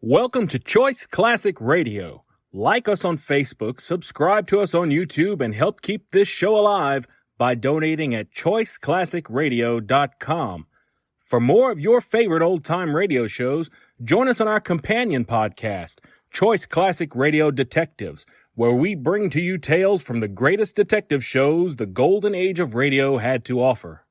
Welcome to Choice Classic Radio. Like us on Facebook, subscribe to us on YouTube, and help keep this show alive by donating at choiceclassicradio.com. For more of your favorite old-time radio shows, join us on our companion podcast, Choice Classic Radio Detectives, where we bring to you tales from the greatest detective shows the golden age of radio had to offer.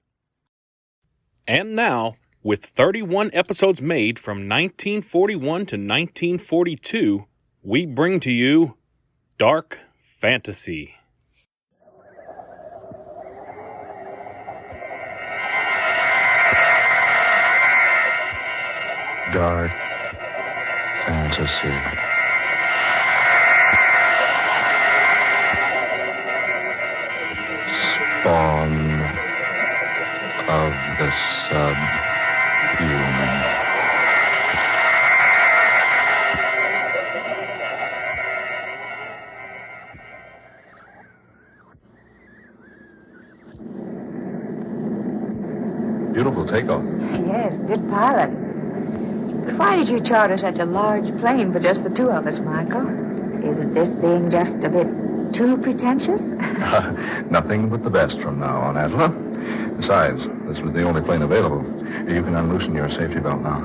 And now, with 31 episodes made from 1941 to 1942, we bring to you Dark Fantasy. Dark Fantasy. Spawn of the Subhuman. Beautiful takeoff. Yes, good pilot. But why did you charter such a large plane for just the two of us, Michael? Isn't this being just a bit too pretentious? Nothing but the best from now on, Angela. Besides, this was the only plane available. You can unloosen your safety belt now.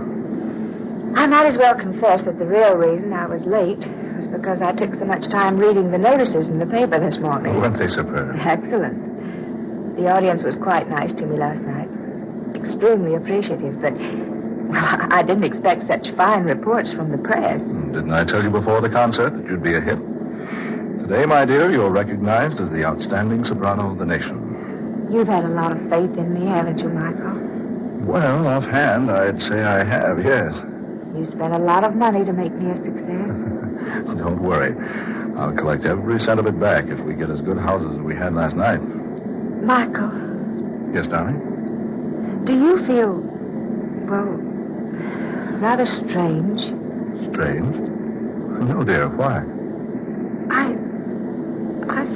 I might as well confess that the real reason I was late was because I took so much time reading the notices in the paper this morning. Weren't they superb? Excellent. The audience was quite nice to me last night. Extremely appreciative, but I didn't expect such fine reports from the press. Didn't I tell you before the concert that you'd be a hit? Today, my dear, you're recognized as the outstanding soprano of the nation. You've had a lot of faith in me, haven't you, Michael? Well, offhand, I'd say I have, yes. You spent a lot of money to make me a success. Don't worry. I'll collect every cent of it back if we get as good houses as we had last night. Michael. Yes, darling? Do you feel, well, rather strange? Strange? No, dear. Why? I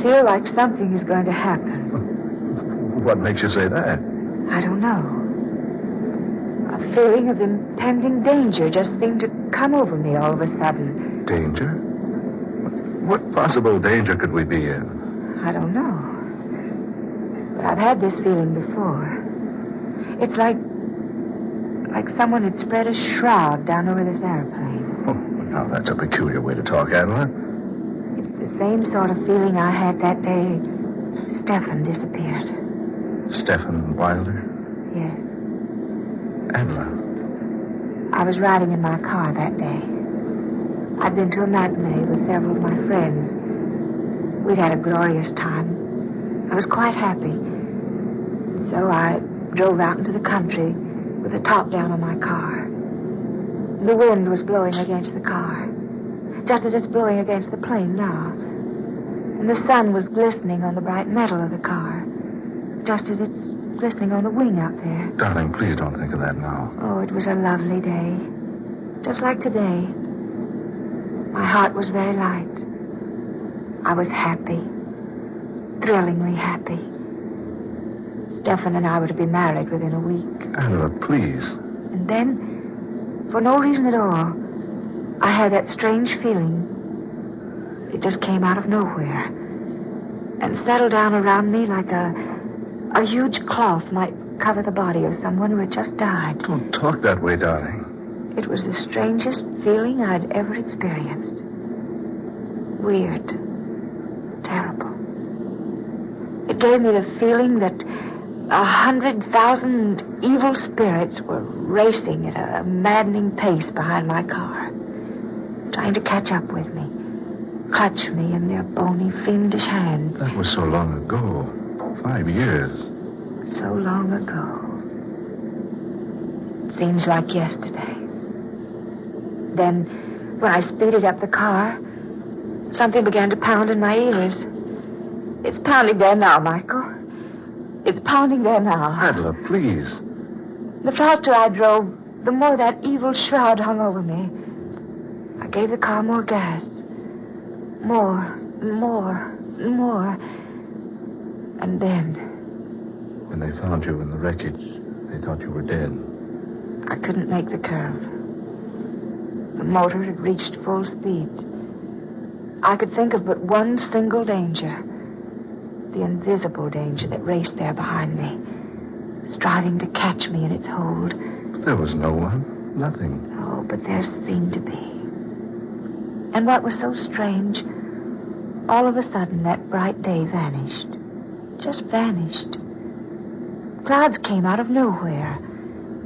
feel like something is going to happen. What makes you say that? I don't know. A feeling of impending danger just seemed to come over me all of a sudden. Danger? What possible danger could we be in? I don't know. But I've had this feeling before. It's like someone had spread a shroud down over this airplane. Oh, now that's a peculiar way to talk, Adela. It's the same sort of feeling I had that day Stephen disappeared. Stephen Wilder? Yes. Adela. I was riding in my car that day. I'd been to a matinee with several of my friends. We'd had a glorious time. I was quite happy. So I drove out into the country with the top down on my car. The wind was blowing against the car, just as it's blowing against the plane now. And the sun was glistening on the bright metal of the car, just as it's glistening on the wing out there. Darling, please don't think of that now. Oh, it was a lovely day. Just like today. My heart was very light. I was happy. Thrillingly happy. Stephen and I were to be married within a week. Adela, please. And then, for no reason at all, I had that strange feeling. It just came out of nowhere and settled down around me like a huge cloth might cover the body of someone who had just died. Don't talk that way, darling. It was the strangest feeling I'd ever experienced. Weird. Terrible. It gave me the feeling that 100,000 evil spirits were racing at a maddening pace behind my car, trying to catch up with me, clutch me in their bony, fiendish hands. That was so long ago. 5 years. So long ago. It seems like yesterday. Then, when I speeded up the car, something began to pound in my ears. It's pounding there now, Michael. It's pounding there now. Adela, please. The faster I drove, the more that evil shroud hung over me. I gave the car more gas. More. And then... When they found you in the wreckage, they thought you were dead. I couldn't make the curve. The motor had reached full speed. I could think of but one single danger. The invisible danger that raced there behind me, striving to catch me in its hold. But there was no one. Nothing. Oh, but there seemed to be. And what was so strange, all of a sudden that bright day vanished. Just vanished. Clouds came out of nowhere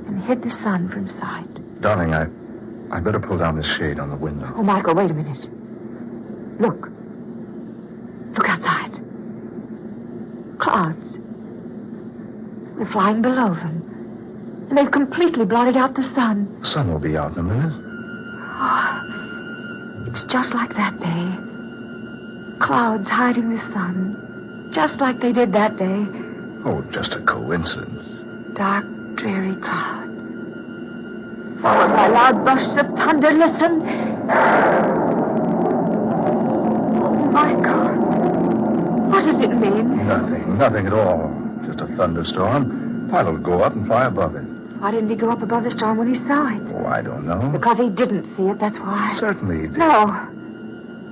and hid the sun from sight. Darling, I better pull down this shade on the window. Oh, Michael, wait a minute. Look. Look outside. Clouds. They're flying below them. And they've completely blotted out the sun. The sun will be out in a minute. Oh, it's just like that day. Clouds hiding the sun. Just like they did that day. Oh, just a coincidence. Dark, dreary clouds. Followed by loud bursts of thunder. Listen. Oh, Michael. What does it mean? Nothing at all. Just a thunderstorm. Pilot will go up and fly above it. Why didn't he go up above the storm when he saw it? Oh, I don't know. Because he didn't see it, that's why. Certainly he did. No.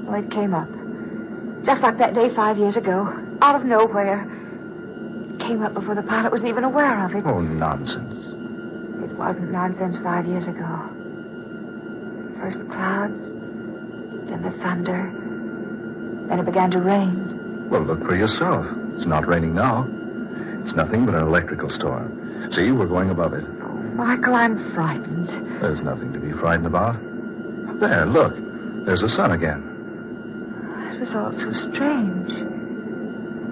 Oh, it came up. Just like that day 5 years ago. Out of nowhere. It came up before the pilot was even aware of it. Oh, nonsense. It wasn't nonsense 5 years ago. First clouds, then the thunder, then it began to rain. Well, look for yourself. It's not raining now. It's nothing but an electrical storm. See, we're going above it. Oh, Michael, I'm frightened. There's nothing to be frightened about. There, look. There's the sun again. It was all so strange.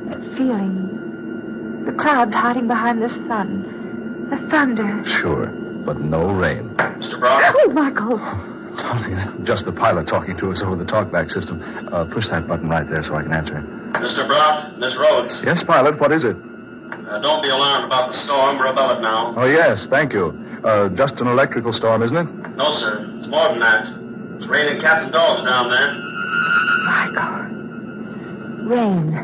That feeling. The clouds hiding behind the sun. The thunder. Sure, but no rain. Mr. Brock? Oh, Michael. Darling, just the pilot talking to us over the talkback system. Push that button right there so I can answer him. Mr. Brock, Miss Rhodes. Yes, pilot, what is it? Don't be alarmed about the storm. We're above it now. Oh, yes, thank you. Just an electrical storm, isn't it? No, sir. It's more than that. It's raining cats and dogs down there. Michael. Rain.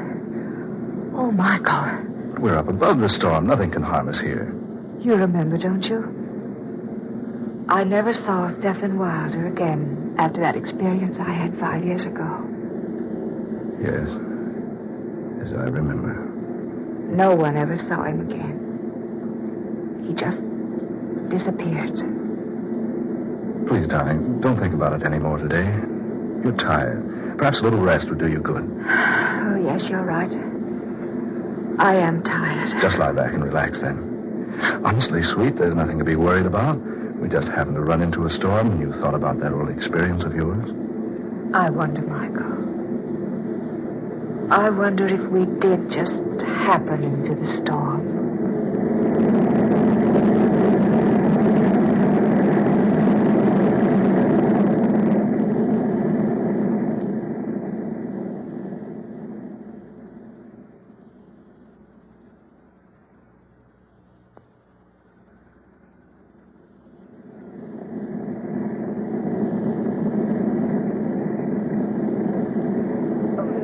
Oh, Michael. We're up above the storm. Nothing can harm us here. You remember, don't you? I never saw Stephen Wilder again after that experience I had 5 years ago. Yes. Yes, I remember. No one ever saw him again. He just disappeared. Please, darling, don't think about it anymore today. You're tired. Perhaps a little rest would do you good. Oh, yes, you're right. I am tired. Just lie back and relax then. Honestly, sweet, there's nothing to be worried about. We just happened to run into a storm and you thought about that old experience of yours. I wonder, Michael. I wonder if we did just happen into the storm.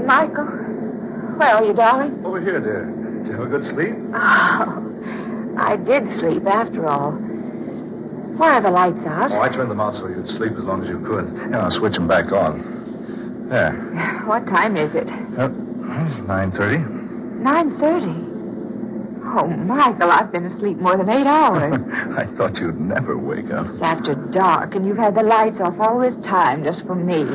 Michael, where are you, darling? Over here, dear. Did you have a good sleep? Oh, I did sleep after all. Why are the lights out? Oh, I turned them out so you'd sleep as long as you could. And I'll switch them back on. There. What time is it? 9:30. 9:30. Oh, Michael, I've been asleep more than 8 hours. I thought you'd never wake up. It's after dark, and you've had the lights off all this time just for me.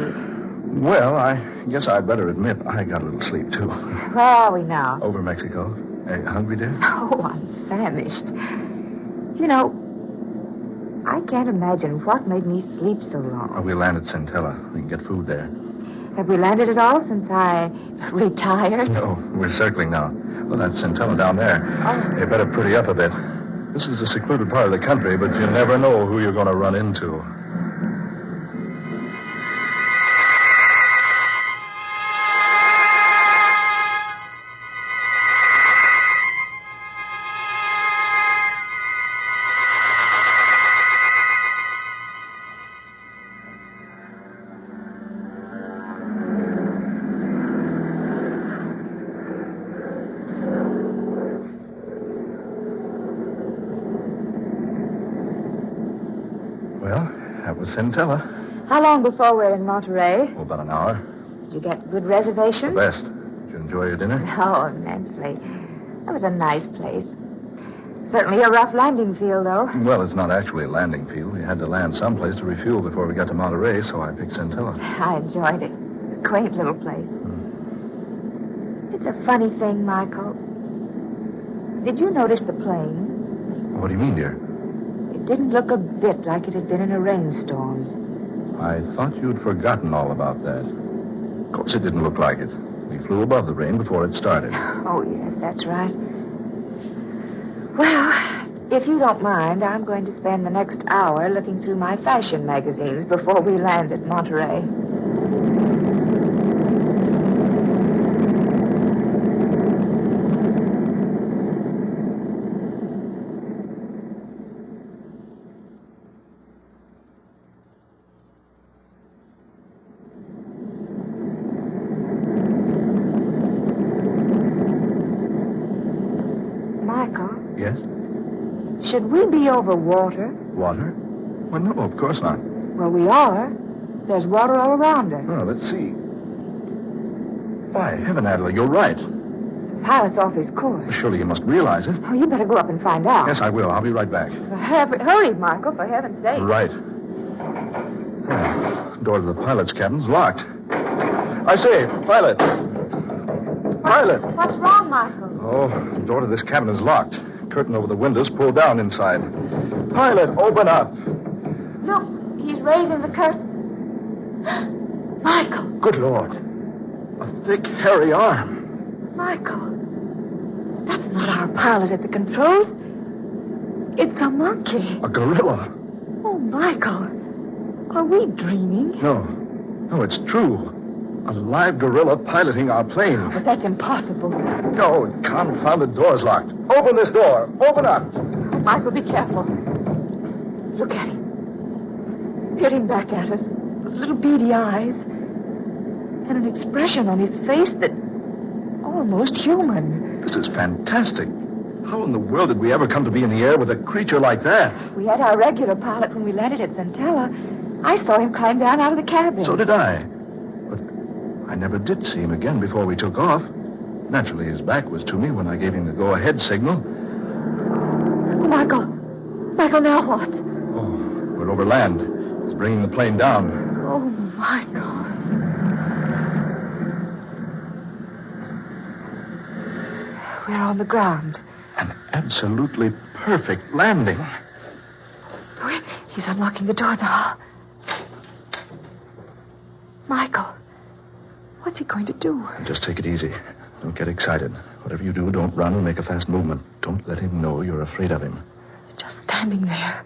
Well, I guess I'd better admit I got a little sleep, too. Where are we now? Over Mexico. Hey, hungry, dear? Oh, I'm famished. You know, I can't imagine what made me sleep so long. Oh, we land at Centella. We can get food there. Have we landed at all since I retired? No, we're circling now. Well, that's Centella down there. Oh. You better pretty up a bit. This is a secluded part of the country, but you never know who you're going to run into. Well, that was Centella. How long before we're in Monterey? Oh, about an hour. Did you get good reservations? The best. Did you enjoy your dinner? Oh, immensely. That was a nice place. Certainly a rough landing field, though. Well, it's not actually a landing field. We had to land someplace to refuel before we got to Monterey, so I picked Centella. I enjoyed it. A quaint little place. It's a funny thing, Michael. Did you notice the plane? What do you mean, dear? It didn't look a bit like it had been in a rainstorm. I thought you'd forgotten all about that. Of course, it didn't look like it. We flew above the rain before it started. Oh, yes, that's right. Well, if you don't mind, I'm going to spend the next hour looking through my fashion magazines before we land at Monterey. Michael? Yes? Should we be over water? Water? Well, no, of course not. Well, we are. There's water all around us. Oh, let's see. Why, heaven, Adela, you're right. The pilot's off his course. Surely you must realize it. Oh, you better go up and find out. Yes, I will. I'll be right back. Hurry, Michael, for heaven's sake. Right. Door to the pilot's cabin's locked. I say, pilot. Pilot. What's wrong, Michael? Oh, the door to this cabin is locked. Curtain over the windows pulled down inside. Pilot, open up. Look, he's raising the curtain. Michael. Good Lord. A thick, hairy arm. Michael. That's not our pilot at the controls. It's a monkey. A gorilla. Oh, Michael. Are we dreaming? No, it's true. A live gorilla piloting our plane. But that's impossible. No, confounded door's locked. Open this door. Open up. Oh, Michael, be careful. Look at him. Peering back at us. Those little beady eyes. And an expression on his face that almost human. This is fantastic. How in the world did we ever come to be in the air with a creature like that? We had our regular pilot when we landed at Centella. I saw him climb down out of the cabin. So did I. But I never did see him again before we took off. Naturally, his back was to me when I gave him the go-ahead signal. Oh, Michael. Michael, now what? Oh, we're over land. It's bringing the plane down. Oh, Michael. We're on the ground. An absolutely perfect landing. He's unlocking the door now. Michael, what's he going to do? Just take it easy. Don't get excited. Whatever you do, don't run and make a fast movement. Don't let him know you're afraid of him. Just standing there,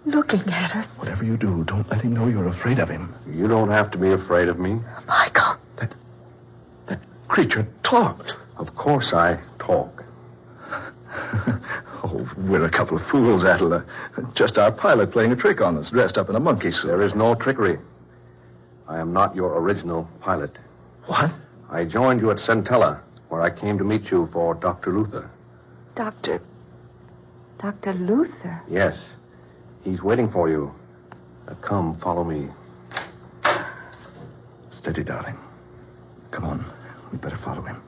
looking at us. Whatever you do, don't let him know you're afraid of him. You don't have to be afraid of me. Michael. That creature talked. Of course I talk. Oh, we're a couple of fools, Attila. Just our pilot playing a trick on us, dressed up in a monkey suit. There is no trickery. I am not your original pilot. What? I joined you at Centella, where I came to meet you for Dr. Luther. Dr. Luther? Yes. He's waiting for you. Come, follow me. Steady, darling. Come on. We'd better follow him.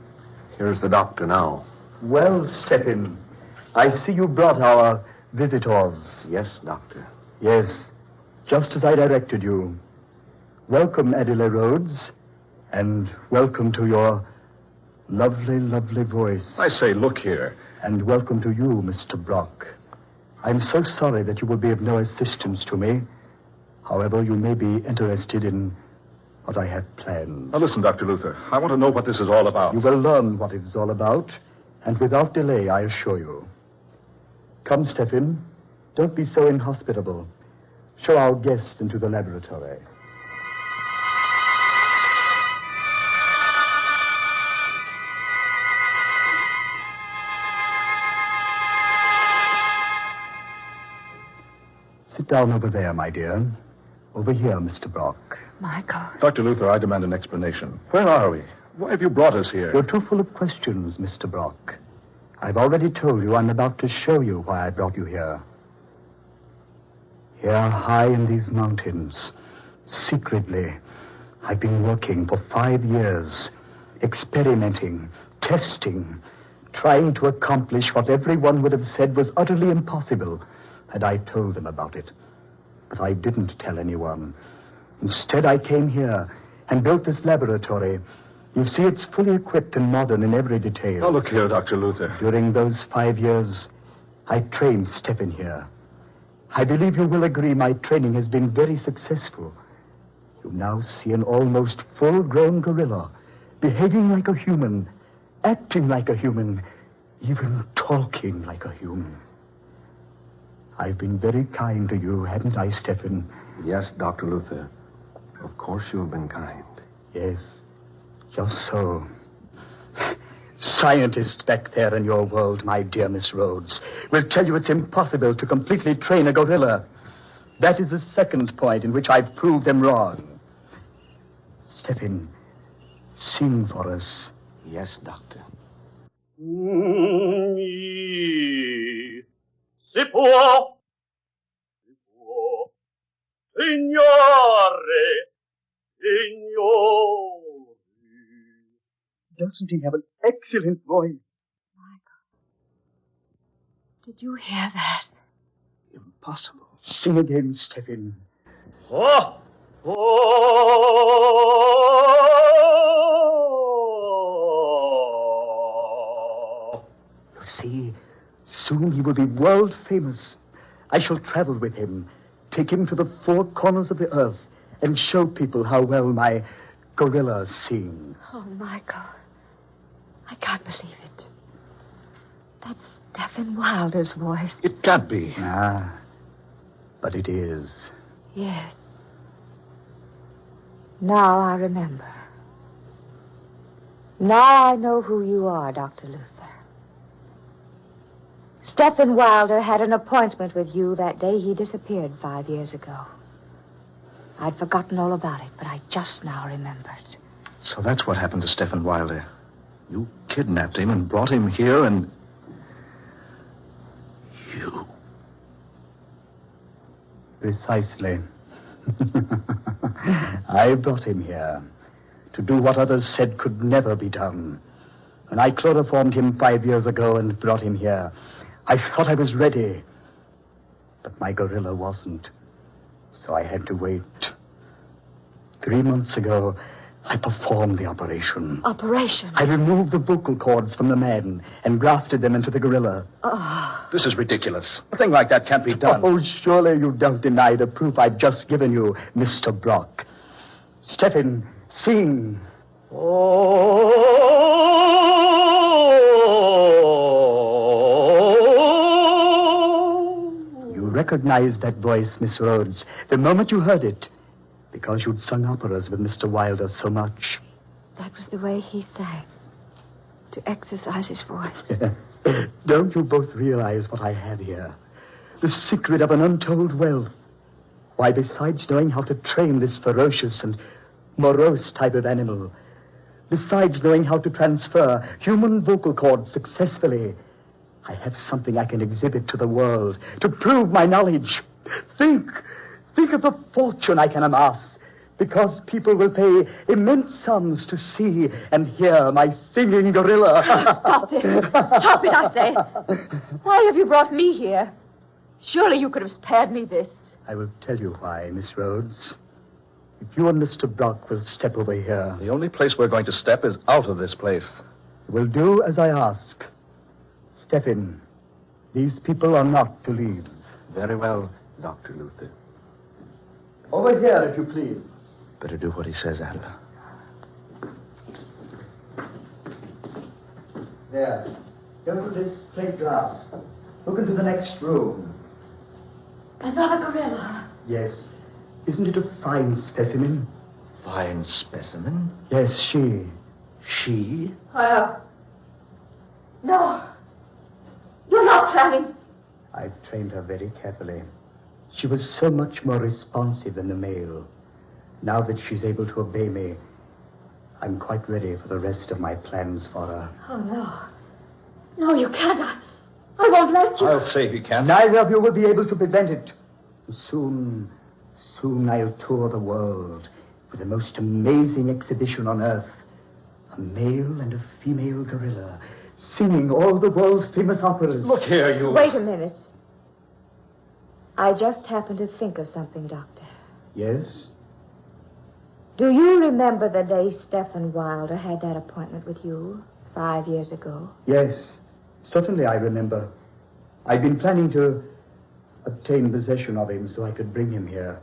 Here's the doctor now. Well, Stephen, I see you brought our visitors. Yes, doctor. Yes, just as I directed you. Welcome, Adela Rhodes, and welcome to your lovely, lovely voice. I say, look here. And welcome to you, Mr. Brock. I'm so sorry that you will be of no assistance to me. However, you may be interested in what I have planned. Now, listen, Dr. Luther. I want to know what this is all about. You will learn what it is all about, and without delay, I assure you. Come, Stephen. Don't be so inhospitable. Show our guest into the laboratory. Sit down over there, my dear. Over here, Mr. Brock. Michael. Dr. Luther, I demand an explanation. Where are we? Why have you brought us here? You're too full of questions, Mr. Brock. I've already told you I'm about to show you why I brought you here. Here, high in these mountains, secretly, I've been working for 5 years, experimenting, testing, trying to accomplish what everyone would have said was utterly impossible had I told them about it. But I didn't tell anyone. Instead, I came here and built this laboratory. You see, it's fully equipped and modern in every detail. Now, look here, Dr. Luther. During those 5 years, I trained Stephen here. I believe you will agree my training has been very successful. You now see an almost full-grown gorilla, behaving like a human, acting like a human, even talking like a human. I've been very kind to you, haven't I, Stephen? Yes, Dr. Luther. Of course you have been kind. Yes, just so. Scientists back there in your world, my dear Miss Rhodes, will tell you it's impossible to completely train a gorilla. That is the second point in which I've proved them wrong. Stephen, sing for us. Yes, Doctor. Si può, signore, signori. Doesn't he have an excellent voice? Did you hear that? Impossible. Sing again, Stephen. Oh, oh. You see, soon he will be world famous. I shall travel with him, take him to the 4 corners of the earth, and show people how well my gorilla sings. Oh, Michael. I can't believe it. That's Stephen Wilder's voice. It can't be. Ah, but it is. Yes. Now I remember. Now I know who you are, Dr. Luther. Stephen Wilder had an appointment with you that day he disappeared 5 years ago. I'd forgotten all about it, but I just now remembered. So that's what happened to Stephen Wilder. You kidnapped him and brought him here and... You... Precisely. I brought him here to do what others said could never be done. When I chloroformed him 5 years ago and brought him here, I thought I was ready. But my gorilla wasn't. So I had to wait. 3 months ago, I performed the operation. Operation? I removed the vocal cords from the man and grafted them into the gorilla. Oh. This is ridiculous. A thing like that can't be done. Oh, surely you don't deny the proof I've just given you, Mr. Brock. Stephen, sing. You recognized that voice, Miss Rhodes, the moment you heard it, because you'd sung operas with Mr. Wilder so much. That was the way he sang, to exercise his voice. Don't you both realize what I have here? The secret of an untold wealth. Why, besides knowing how to train this ferocious and morose type of animal, besides knowing how to transfer human vocal cords successfully, I have something I can exhibit to the world to prove my knowledge. Think of the fortune I can amass, because people will pay immense sums to see and hear my singing gorilla. Stop it. Stop it, I say. Why have you brought me here? Surely you could have spared me this. I will tell you why, Miss Rhodes. If you and Mr. Brock will step over here. The only place we're going to step is out of this place. You will do as I ask. Stephen, these people are not to leave. Very well, Dr. Luther. Over here, if you please. Better do what he says, Adler. There. Go to this plate glass. Look into the next room. Another gorilla. Yes. Isn't it a fine specimen? Fine specimen? Yes, she. She? Oh, no. No. You're not planning. I've trained her very carefully. She was so much more responsive than the male. Now that she's able to obey me, I'm quite ready for the rest of my plans for her. Oh, no. No, you can't. I won't let you. I'll say he can. Neither of you will be able to prevent it. Soon I'll tour the world with the most amazing exhibition on earth. A male and a female gorilla singing all the world famous operas. Look here, you... Wait a minute. I just happened to think of something, Doctor. Yes? Do you remember the day Stephen Wilder had that appointment with you 5 years ago? Yes, certainly I remember. I'd been planning to obtain possession of him so I could bring him here.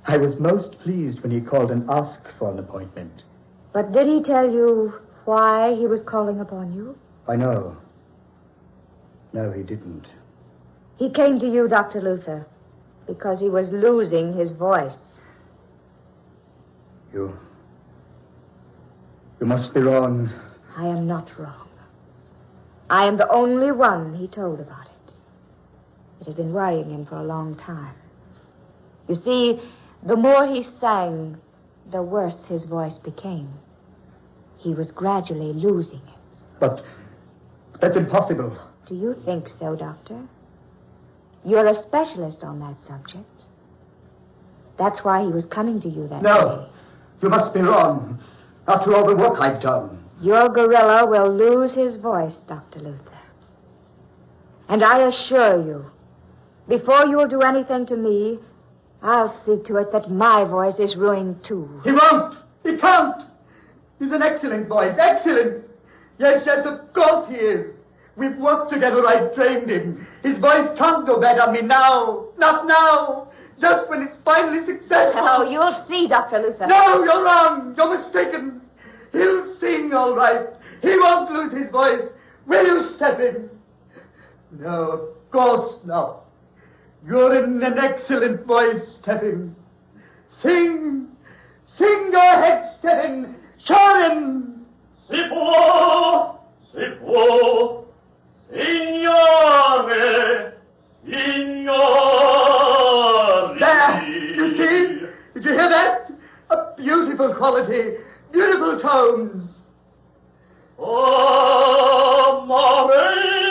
I was most pleased when he called and asked for an appointment. But did he tell you why he was calling upon you? I know. No, he didn't. He came to you, Dr. Luther, because he was losing his voice. You must be wrong. I am not wrong. I am the only one he told about it. It had been worrying him for a long time. You see, the more he sang, the worse his voice became. He was gradually losing it. But that's impossible. Do you think so, Doctor? You're a specialist on that subject. That's why he was coming to you that No, day. you must be wrong. After all the work I've done. Your gorilla will lose his voice, Dr. Luther. And I assure you, before you'll do anything to me, I'll see to it that my voice is ruined too. He won't. He can't. He's an excellent voice. Excellent. Yes, of course he is. We've worked together. I've trained him. His voice can't go bad on me now. Not now. Just when it's finally successful. Oh, you'll see, Dr. Luther. No, you're wrong. You're mistaken. He'll sing all right. He won't lose his voice. Will you step in? No, of course not. You're in an excellent voice, Stephen. Sing. Sing your head, Stephen. Show him. Si può, signore, signore. There. You see? Did you hear that? A beautiful quality. Beautiful tones. Oh, Maria.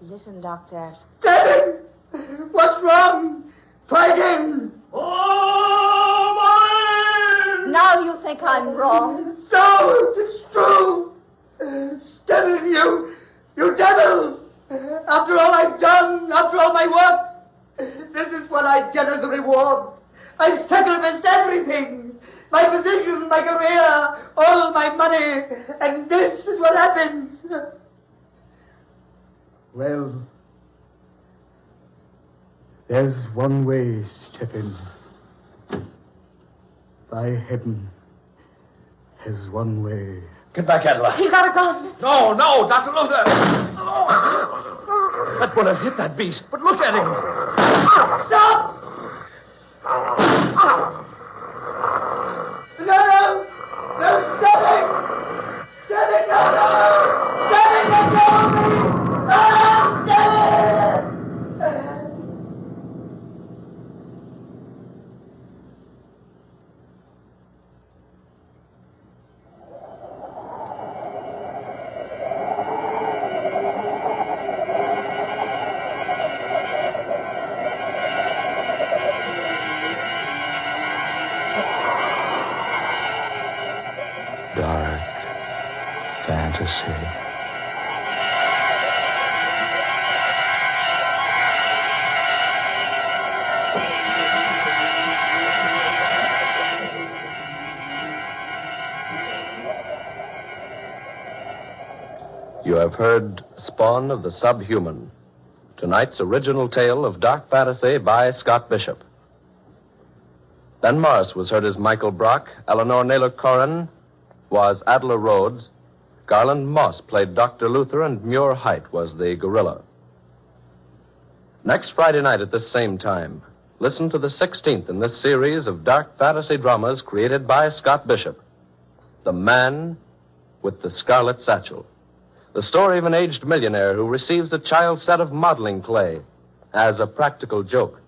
Listen, Doctor. Stephen! What's wrong? Try again. Oh, Maria. Now you think I'm wrong. So, it's true. Stephen, you devil. After all I've done, after all my work, this is what I get as a reward. I sacrificed everything. My position, my career, all my money, and this is what happens. Well, there's one way, Stephen. By heaven, there's one way. Get back, Adler. You got a gun. No, Dr. Luther. That would have hit that beast, but look at him. Stop! No, Stephen! Stephen, no! Stephen, let go of me! No, Stephen! Dark fantasy. You have heard Spawn of the Subhuman, tonight's original tale of dark fantasy by Scott Bishop. Ben Morris was heard as Michael Brock, Eleanor Naylor Corrin was Adler Rhodes, Garland Moss played Dr. Luther, and Muir Height was the gorilla. Next Friday night at this same time, listen to the 16th in this series of dark fantasy dramas created by Scott Bishop, The Man with the Scarlet Satchel. The story of an aged millionaire who receives a child's set of modeling clay as a practical joke,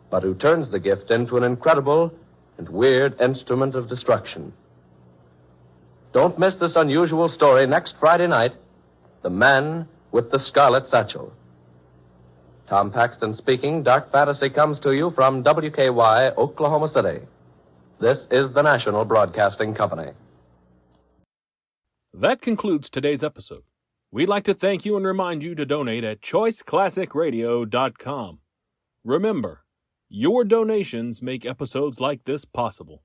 but who turns the gift into an incredible and weird instrument of destruction. Don't miss this unusual story next Friday night, The Man with the Scarlet Satchel. Tom Paxton speaking. Dark Fantasy comes to you from WKY, Oklahoma City. This is the National Broadcasting Company. That concludes today's episode. We'd like to thank you and remind you to donate at choiceclassicradio.com. Remember, your donations make episodes like this possible.